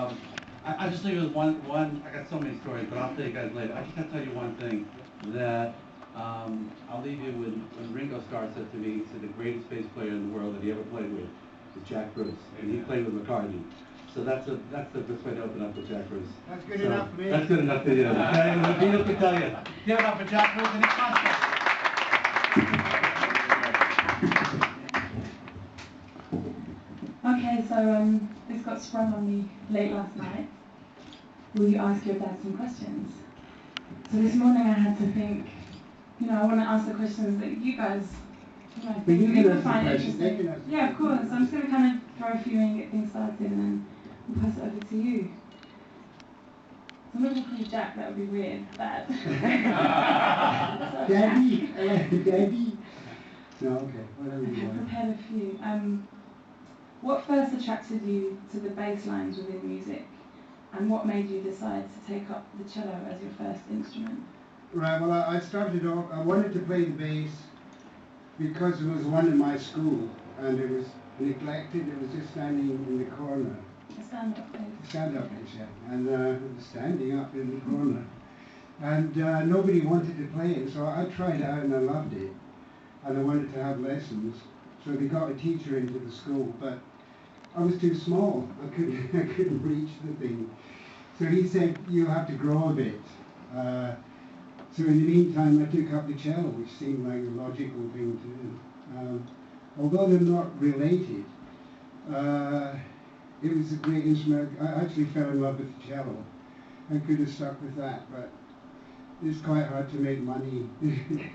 Um, I'll just leave you with I got so many stories, but I'll tell you guys later. I just gotta tell you one thing, that I'll leave you with when Ringo Starr said to me, he said the greatest bass player in the world that he ever played with was Jack Bruce, and he played with McCartney. So that's the best way to open up with Jack Bruce. That's good So enough for me. that's good enough for you. Okay, and the Beatles can tell you. Give it up for Jack Bruce and Nick Master. Okay, so this got sprung on me late last night. Will you ask your dad some questions? So this morning I had to think, I want to ask the questions that you guys, think you you can would ask the find questions, they interesting. can ask the Yeah, of course. questions. I'm just going to kind of throw a few in, get things started, and then we'll pass it over to you. So I'm not going to call you Jack, that would be weird, Dad. Daddy, I like Daddy. No, okay, whatever you I've want. prepared a few. What first attracted you to the bass lines within music? And what made you decide to take up the cello as your first instrument? Right, well, I started off, I wanted to play the bass because there was one in my school and it was neglected, it was just standing in the corner. A stand-up bass. Stand-up bass, yeah, and it was standing up in the corner. And nobody wanted to play it, so I tried it out and I loved it. And I wanted to have lessons. So they got a teacher into the school, but I was too small. I couldn't, I couldn't reach the thing. So he said, you'll have to grow a bit. So in the meantime, I took up the cello, which seemed like a logical thing to do. Although they're not related, it was a great instrument. I actually fell in love with the cello. I could have stuck with that, but it's quite hard to make money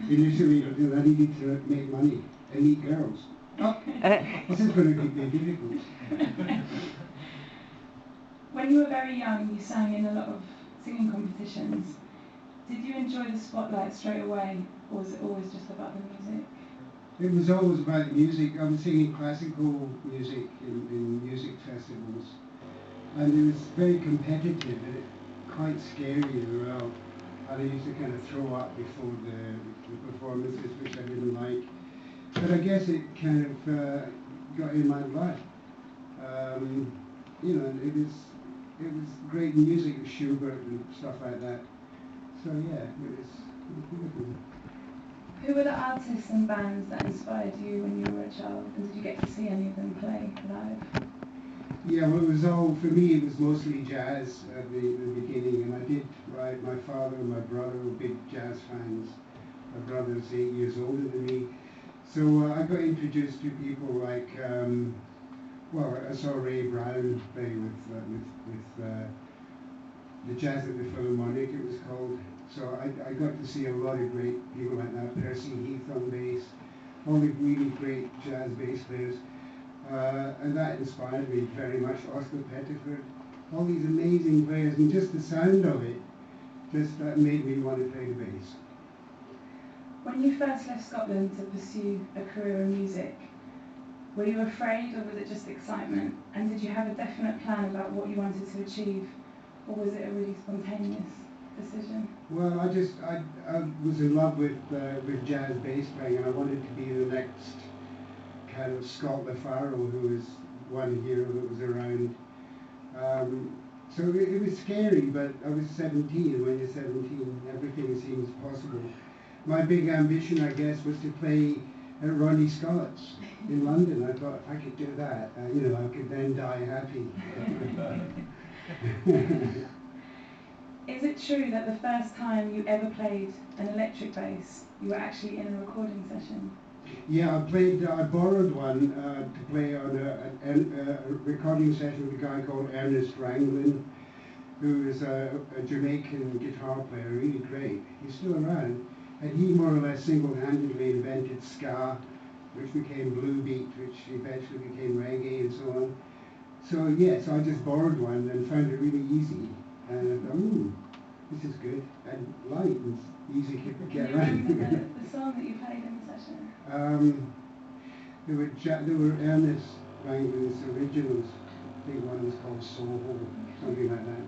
initially because I needed to make money and meet girls. Oh, this is going to be difficult. When you were very young, you sang in a lot of singing competitions. Did you enjoy the spotlight straight away, or was it always just about the music? It was always about the music. I was singing classical music in music festivals, and it was very competitive and quite scary as well. And I used to kind of throw up before the performances, which I didn't like. But I guess it kind of got in my blood. It was great music with Schubert and stuff like that. So yeah, it was beautiful. Who were the artists and bands that inspired you when you were a child, and did you get to see any of them play live? Yeah, well, it was all, for me, it was mostly jazz at the beginning, and I did, my father and my brother were big jazz fans. My brother's 8 years older than me. So I got introduced to people like, I saw Ray Brown play with the Jazz at the Philharmonic, it was called. So I got to see a lot of great people like that, Percy Heath on bass, all the really great jazz bass players. And that inspired me very much. Oscar Pettiford, all these amazing players, and just the sound of it just made me want to play the bass. When you first left Scotland to pursue a career in music, were you afraid or was it just excitement? And did you have a definite plan about what you wanted to achieve, or was it a really spontaneous decision? Well, I was in love with jazz bass playing, and I wanted to be the next kind of Scott LaFaro, who was one hero that was around. So it was scary, but I was 17, and when you're 17, everything seems possible. My big ambition, I guess, was to play at Ronnie Scott's in London. I thought if I could do that, I could then die happy. Is it true that the first time you ever played an electric bass, you were actually in a recording session? Yeah, I borrowed one to play on a recording session with a guy called Ernest Ranglin, who is a Jamaican guitar player, really great. He's still around. And he more or less single-handedly invented ska, which became blue beat, which eventually became reggae and so on. So yes, I just borrowed one and found it really easy. And I thought, ooh, this is good and light and easy to get around. Can you remember the song that you played in the session? There were Ernest Ranglin's originals. I think one was called Soho, something like that.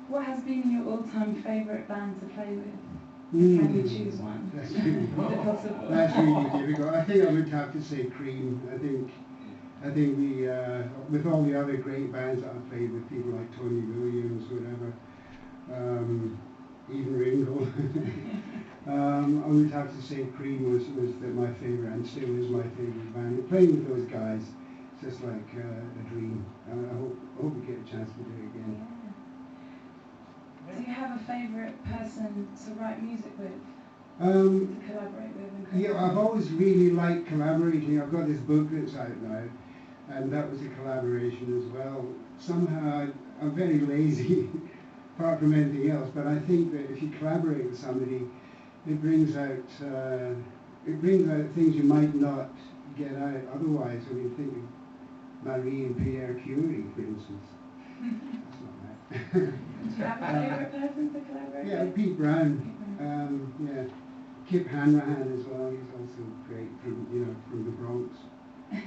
What has been your all-time favourite band to play with? Can you choose one? That's really, Is it possible? that's really difficult. I think I would have to say Cream. I think I think with all the other great bands that I've played with, people like Tony Williams, whatever, even Ringo, I would have to say Cream was my favourite and still is my favourite band. Playing with those guys, it's just like a dream. I hope we get a chance to do it again. Yeah. Do you have a favourite person to write music with? To collaborate with? Yeah, I've always really liked collaborating. I've got this book that's out now, and that was a collaboration as well. Somehow I'm very lazy, apart from anything else, but I think that if you collaborate with somebody, it brings out things you might not get out otherwise. I mean, think of Marie and Pierre Curie, for instance. That's not right. Do you have a favourite person to collaborate Yeah, with? Pete Brown. Yeah. Kip Hanrahan as well. He's also great from the Bronx.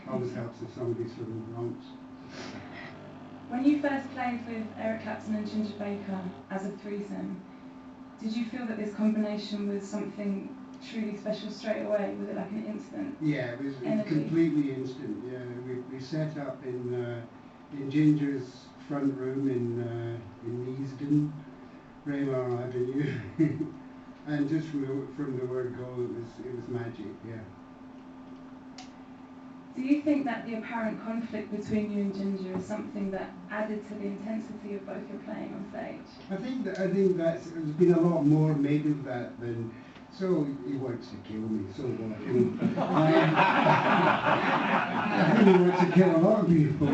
Always helps if somebody's from the Bronx. When you first played with Eric Clapton and Ginger Baker as a threesome, did you feel that this combination was something truly special straight away? Was it like an instant? Yeah, it was energy? completely instant. Yeah, we set up in Ginger's front room in Neasden, Braemar Avenue, and just from the word go, it was magic. Yeah. Do you think that the apparent conflict between you and Ginger is something that added to the intensity of both your playing on stage? I think there's been a lot more made of that than. So he wants to kill me. So what? I think he wants to kill a lot of people.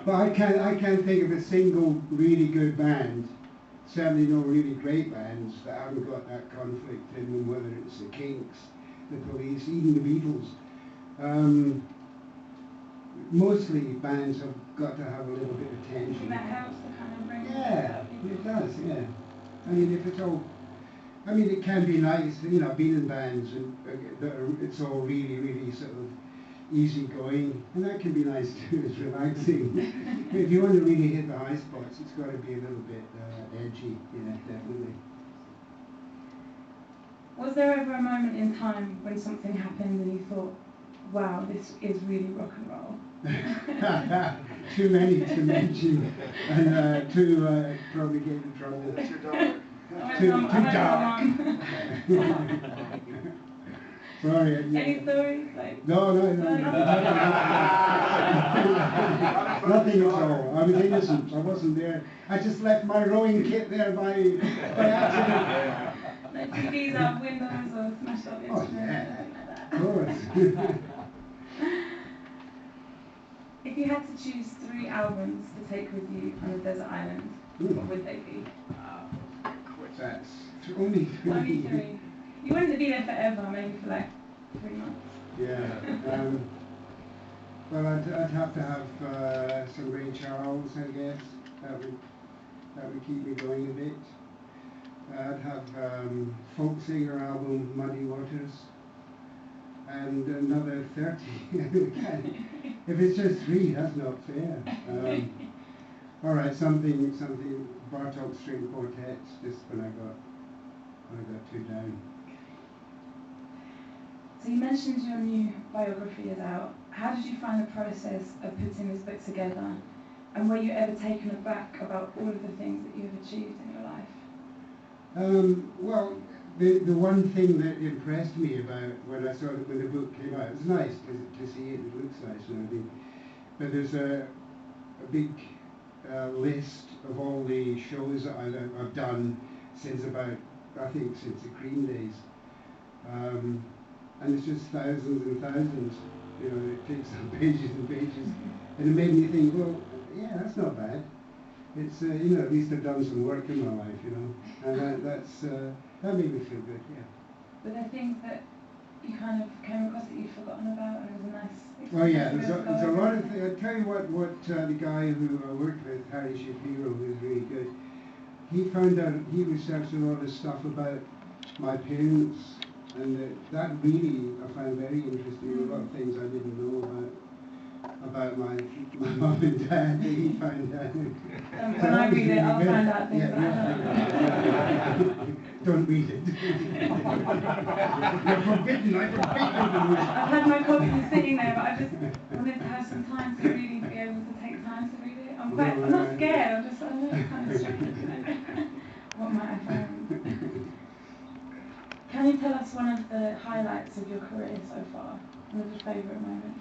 But I can't think of a single really good band. Certainly no really great bands that haven't got that conflict in them. Whether it's the Kinks, the Police, even the Beatles. Mostly bands have got to have a little bit of Do you think tension. that helps to kind of bring Yeah, it does, yeah. I mean, it can be nice, being in bands and it's all really, really sort of easy going, and that can be nice too, it's relaxing. But if you want to really hit the high spots, it's got to be a little bit edgy, yeah, definitely. Was there ever a moment in time when something happened and you thought, wow, this is really rock and roll? Too many to mention, and two probably get in trouble. That's your daughter. Too dark. Sorry. Any stories? Like, No. Nothing at all. I was innocent. I wasn't there. I just left my rowing kit there by accident. like TVs out of windows or smashed up Oh, instruments, yeah. something like that. Of course. If you had to choose 3 albums to take with you on a desert island, what would they be? That's only 3. Only 3. You wouldn't be there forever, maybe for like 3 months. Yeah. Well, I'd have to have some Ray Charles, I guess. That would keep me going a bit. I'd have folk singer album Muddy Waters, and another 30. If it's just 3, that's not fair. All right, something Bartok string quartets. Just when I got too down. So you mentioned your new biography is out. How did you find the process of putting this book together? And were you ever taken aback about all of the things that you've achieved in your life? Well, the one thing that impressed me about when the book came out, it was nice to see it. It looks nice and everything. But there's a big list of all the shows that I've done since the Cream days. And it's just thousands and thousands. It takes up pages and pages. And it made me think, well, yeah, that's not bad. It's, at least I've done some work in my life, And that made me feel good, yeah. Were there things that you kind of came across that you'd forgotten about and it was a nice experience? Oh yeah, there's a lot of things. I'll tell you what the guy who I worked with, Harry Shapiro, who's really good, he researched a lot of stuff about my parents, and that really I found very interesting. A lot of things I didn't know about my mum and dad that he found out. When I read it, I'll find out things that I don't know. Don't read it. You're forbidden. I forbid you to read it. I've had my copy sitting there, but I just wanted to have some time I'm not scared, I'm just kind of strange. What might I find? Can you tell us one of the highlights of your career so far? One of your favourite moments?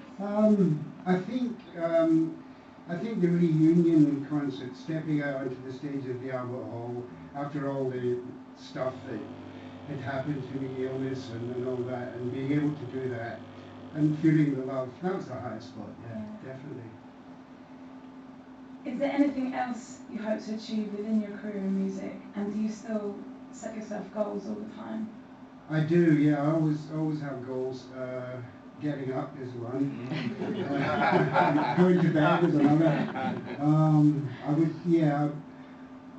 I think the reunion concert, stepping out onto the stage of the Albert Hall after all the stuff that had happened to me, illness and all that, and being able to do that and feeling the love, that was the highest spot, yeah, definitely. Is there anything else you hope to achieve within your career in music, and do you still set yourself goals all the time? I do, yeah, I always have goals. Getting up is one. Going to bed is another.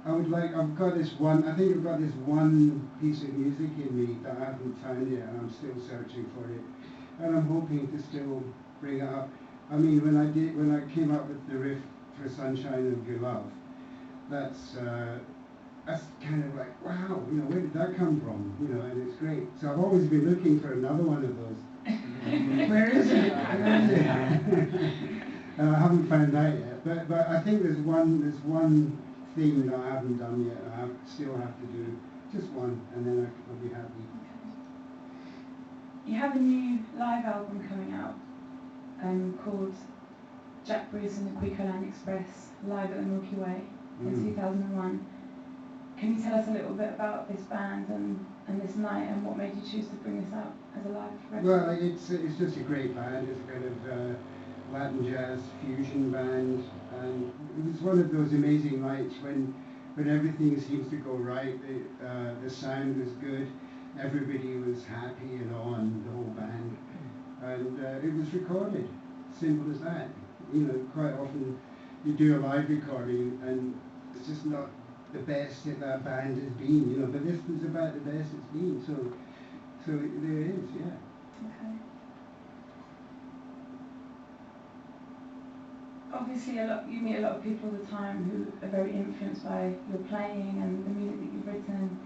I've got this one, I think I've got this one piece of music in me that I haven't found yet, and I'm still searching for it. And I'm hoping to still bring it up. I mean, when I came up with the riff for Sunshine of Your Love, that's kind of like, wow, where did that come from? And it's great. So I've always been looking for another one of those. Where is it? I haven't found that yet. But I think there's one thing that I haven't done yet. I still have to do just one, and then I'll be happy. You have a new live album coming out called Jack Bruce and the Quico Line Express live at the Milky Way in 2001. Can you tell us a little bit about this band and this night, and what made you choose to bring this out as a live record? Well, it's just a great band. It's a kind of Latin jazz fusion band, and it was one of those amazing nights when everything seems to go right. The sound was good, everybody was happy and on, the whole band, and it was recorded. Simple as that. Quite often you do a live recording and it's just not the best that band has been, but this was about the best it's been, so there it is, yeah. Okay. Obviously you meet a lot of people all the time who are very influenced by your playing and the music that you've written.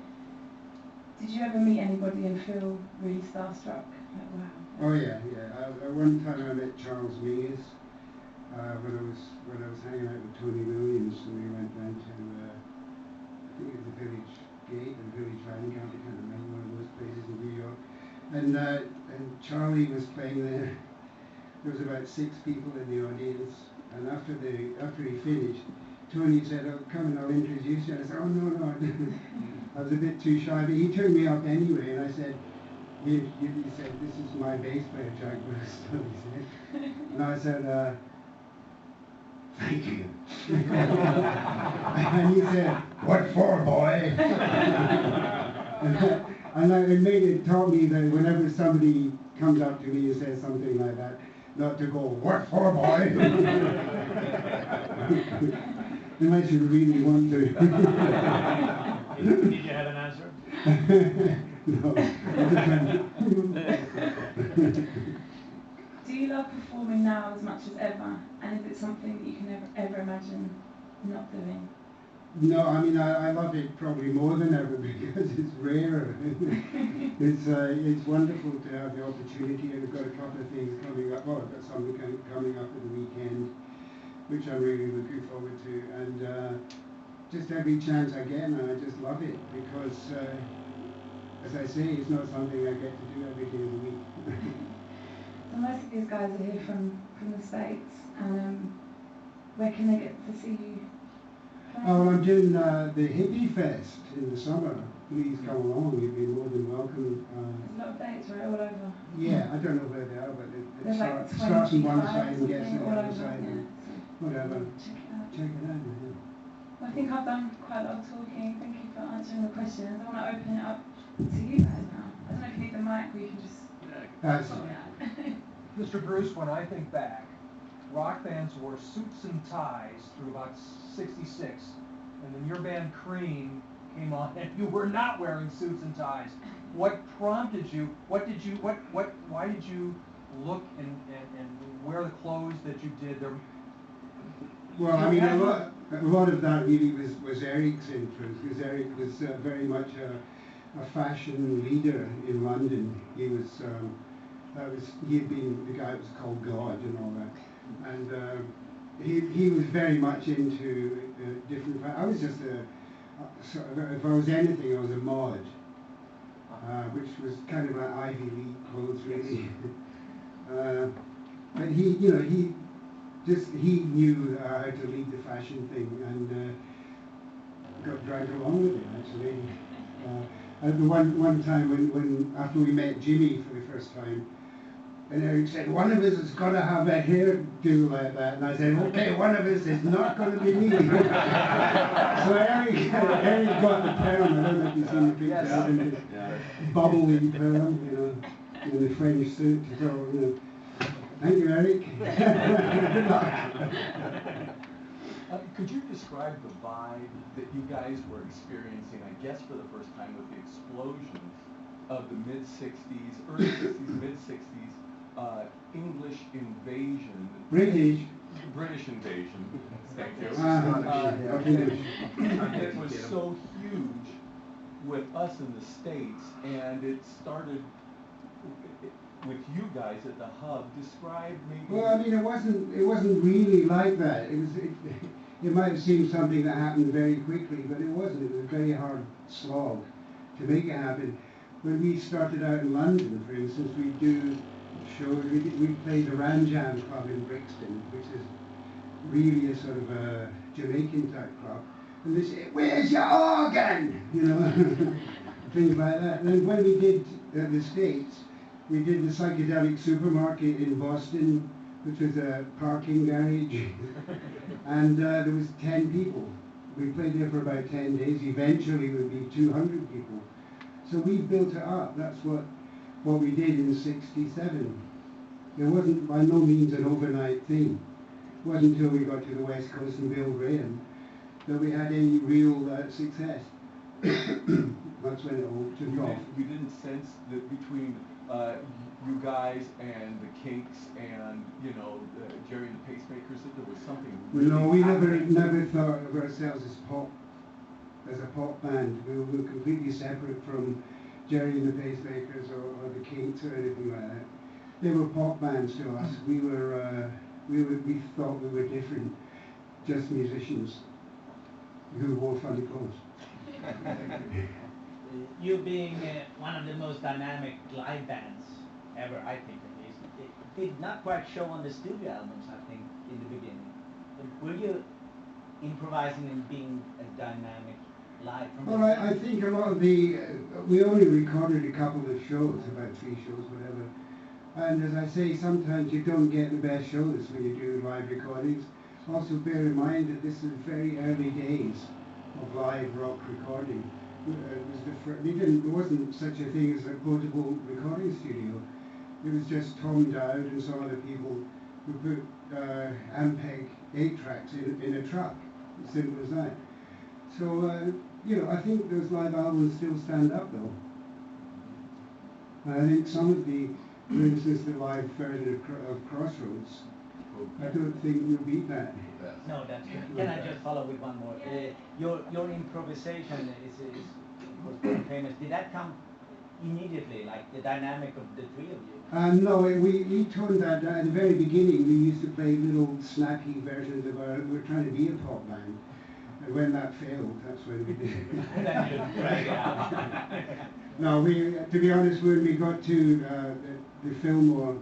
Did you ever meet anybody and feel really starstruck? Like, wow. Oh yeah. One time I met Charles Mingus when I was hanging out with Tony Williams, so we went down to I think it was the Village Gate or Village Vanguard, I can't remember, one of those places in New York. And Charlie was playing there. There was about 6 people in the audience, and after he finished, Tony said, "Oh, come and I'll introduce you." I said, "Oh no, I was a bit too shy," but he took me up anyway, and I said, he said, "This is my bass player, Jack Bruce," he said. And I said, "Thank you." And he said, "What for, boy?" It taught me that whenever somebody comes up to me and says something like that, not to go, "What for, boy?" Unless you really want to. Did you have an answer? No. Do you love performing now as much as ever? And is it something that you can ever imagine not doing? No, I mean, I love it probably more than ever because it's rare. It's wonderful to have the opportunity, and I've got a couple of things coming up. Well, I've got something coming up at the weekend, which I'm really looking forward to. And just every chance I get, and I just love it because, as I say, it's not something I get to do every day of the week. So most of these guys are here from the States, and where can they get to see you? Oh, well, I'm doing the Hippie Fest in the summer. Please come along. You'd be more than welcome. There's a lot of dates, right, all over. Yeah, I don't know where they are, but There's like starts on one 25 side and gets something on the all other over, side. yeah. And So whatever. check it out. Check it out. Yeah. Well, I think I've done quite a lot of talking. Thank you for answering the questions. I want to open it up to you guys now. I don't know if you need the mic or you can just That's sort it out. Mr. Bruce, when I think back, rock bands wore suits and ties through about '66, and then your band Cream came on, and you were not wearing suits and ties. What prompted you? Why did you look and wear the clothes that you did? Well, I mean, a lot of that really was Eric's influence, because Eric was very much a fashion leader in London. He had been the guy that was called God and all that. And he was very much into different. I was just sort of, if I was anything, I was a mod, which was kind of like Ivy League clothes, really. But he knew how to lead the fashion thing and got dragged along with it actually. At the one time when after we met Jimmy for the first time, and Eric said, one of us has got to have a hairdo like that. And I said, okay, one of us is not going to be me. So Eric got the perm. I don't know if you've seen the picture. Yes. Yeah. Bubbly perm, in the French suit. So, thank you, Eric. Good luck. Could you describe the vibe that you guys were experiencing, I guess for the first time, with the explosion of the mid-60s, early 60s, mid-60s, English invasion? British invasion, thank you. It was so huge with us in the States, and it started with you guys at the Hub. Describe maybe. Well, I mean, it wasn't really like that. It might have seemed something that happened very quickly, but it wasn't. It was a very hard slog to make it happen. When we started out in London, for instance, we'd do shows. We'd play the Ram Jam Club in Brixton, which is really a sort of a Jamaican type club. And they say, "Where's your organ?" Things like that. And then when we did the States, we did the Psychedelic Supermarket in Boston, which was a parking garage, and there was 10 people. We played there for about 10 days. Eventually, it would be 200 people. So we built it up. That's what we did in '67. It wasn't by no means an overnight thing. It wasn't until we got to the West Coast and Bill Graham that we had any real success. That's when it all took off. You didn't sense that between you guys and the Kinks and Jerry and the Pacemakers that there was something really No, we happening? never thought of ourselves as a pop band. We were completely separate from Jerry and the Pacemakers or the Kinks or anything like that. They were pop bands to us. We thought we were different, just musicians who wore funny clothes. You being one of the most dynamic live bands ever, I think at least, it did not quite show on the studio albums, I think, in the beginning. Were you improvising and being a dynamic live from Well, I think a lot of we only recorded a couple of shows, about 3 shows, whatever. And as I say, sometimes you don't get the best shows when you do live recordings. Also bear in mind that this is very early days of live rock recording. There wasn't such a thing as a portable recording studio. It was just Tom Dowd and some other people who put Ampeg 8-tracks in a truck. As simple as that. So, I think those live albums still stand up though. And I think some of for instance, the live version of Crossroads, I don't think you'll beat that. No, that's good. Can I just follow with one more? Your improvisation was very famous. Did that come immediately, like the dynamic of the 3 of you? No, we toned that down. At the very beginning, we used to play little snappy versions of we were trying to be a pop band. And when that failed, that's when we did it. No, to be honest, when we got to the Fillmore